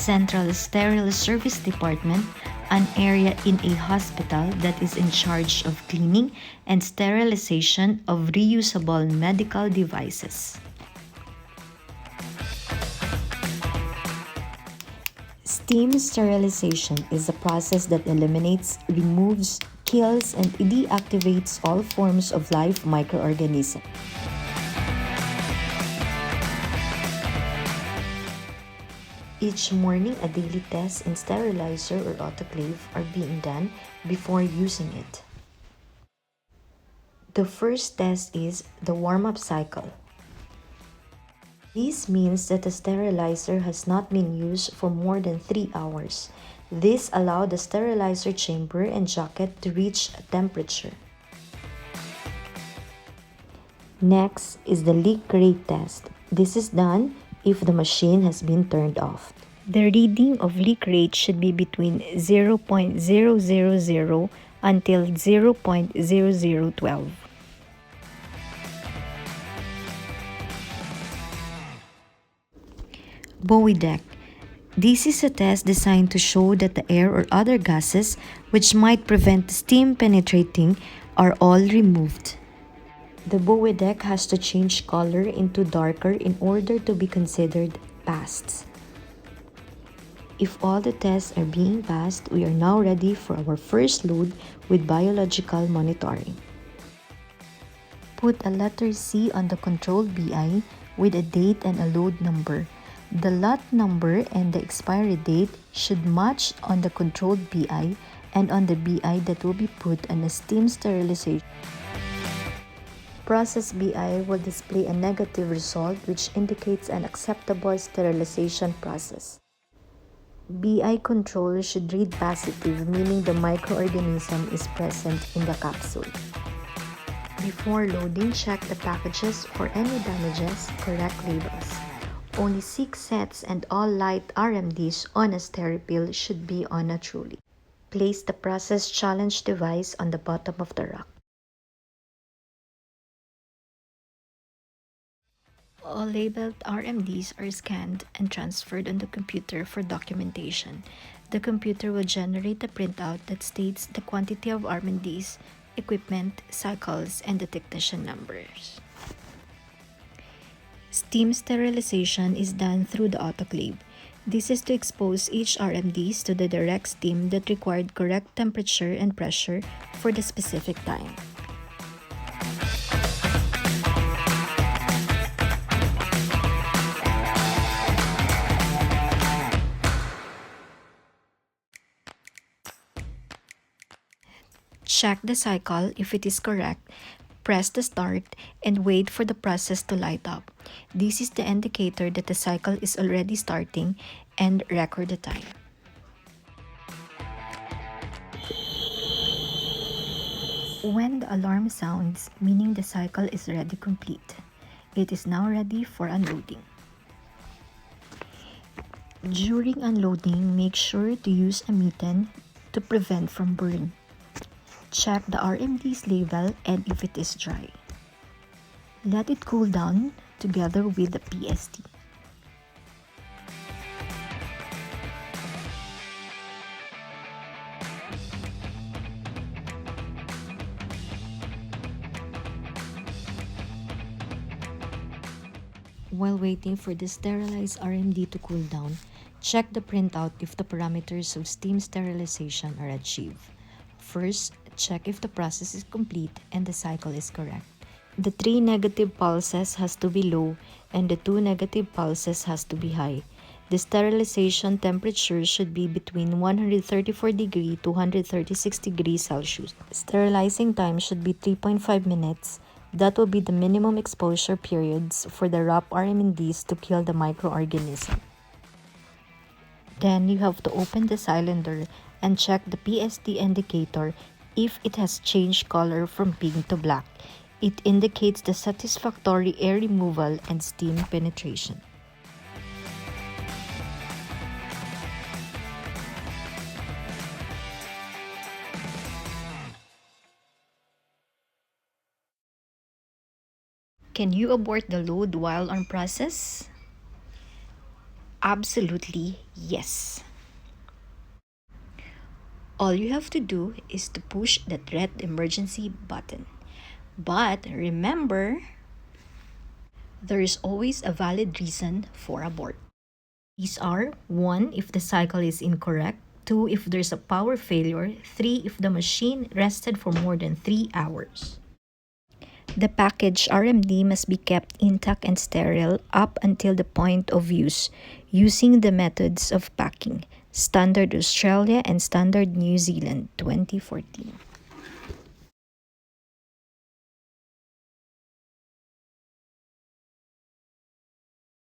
Central Sterile Service Department, an area in a hospital that is in charge of cleaning and sterilization of reusable medical devices. Steam sterilization is a process that eliminates, removes, kills, and deactivates all forms of live microorganisms. Each morning, a daily test in sterilizer or autoclave are being done before using it. The first test is the warm-up cycle. This means that the sterilizer has not been used for more than 3 hours. This allows the sterilizer chamber and jacket to reach a temperature. Next is the leak rate test. This is done if the machine has been turned off. The reading of leak rate should be between 0.000 until 0.0012. Bowie deck. This is a test designed to show that the air or other gases which might prevent steam penetrating are all removed. The Bowie deck has to change color into darker in order to be considered passed. If all the tests are being passed, we are now ready for our first load with biological monitoring. Put a letter C on the controlled BI with a date and a load number. The lot number and the expiry date should match on the controlled BI and on the BI that will be put on a steam sterilization. Process BI will display a negative result which indicates an acceptable sterilization process. BI control should read positive, meaning the microorganism is present in the capsule. Before loading, check the packages for any damages, correct labels. Only 6 sets and all light RMDs on a Steripil should be on a trolley. Place the process challenge device on the bottom of the rack. All labeled RMDs are scanned and transferred on the computer for documentation. The computer will generate a printout that states the quantity of RMDs, equipment, cycles, and the technician numbers. Steam sterilization is done through the autoclave. This is to expose each RMDs to the direct steam that required correct temperature and pressure for the specific time. Check the cycle if it is correct, press the start, and wait for the process to light up. This is the indicator that the cycle is already starting, and record the time. When the alarm sounds, meaning the cycle is already complete. It is now ready for unloading. During unloading, make sure to use a mitten to prevent from burn. Check the RMD's label and if it is dry. Let it cool down together with the PSD. While waiting for the sterilized RMD to cool down, check the printout if the parameters of steam sterilization are achieved. First, check if the process is complete and the cycle is correct. The 3 negative pulses has to be low and the 2 negative pulses has to be high. The sterilization temperature should be between 134 degrees to 136 degrees Celsius. Sterilizing time should be 3.5 minutes. That will be the minimum exposure periods for the wrap RMDs to kill the microorganism. Then you have to open the cylinder and check the PSD indicator if it has changed color from pink to black. It indicates the satisfactory air removal and steam penetration. Can you abort the load while on process? Absolutely yes. All you have to do is to push that red emergency button. But remember, there is always a valid reason for abort. These are 1. If the cycle is incorrect, 2. If there's a power failure, 3. If the machine rested for more than 3 hours. The packaged RMD must be kept intact and sterile up until the point of use, using the methods of packing, Standard Australia and Standard New Zealand 2014.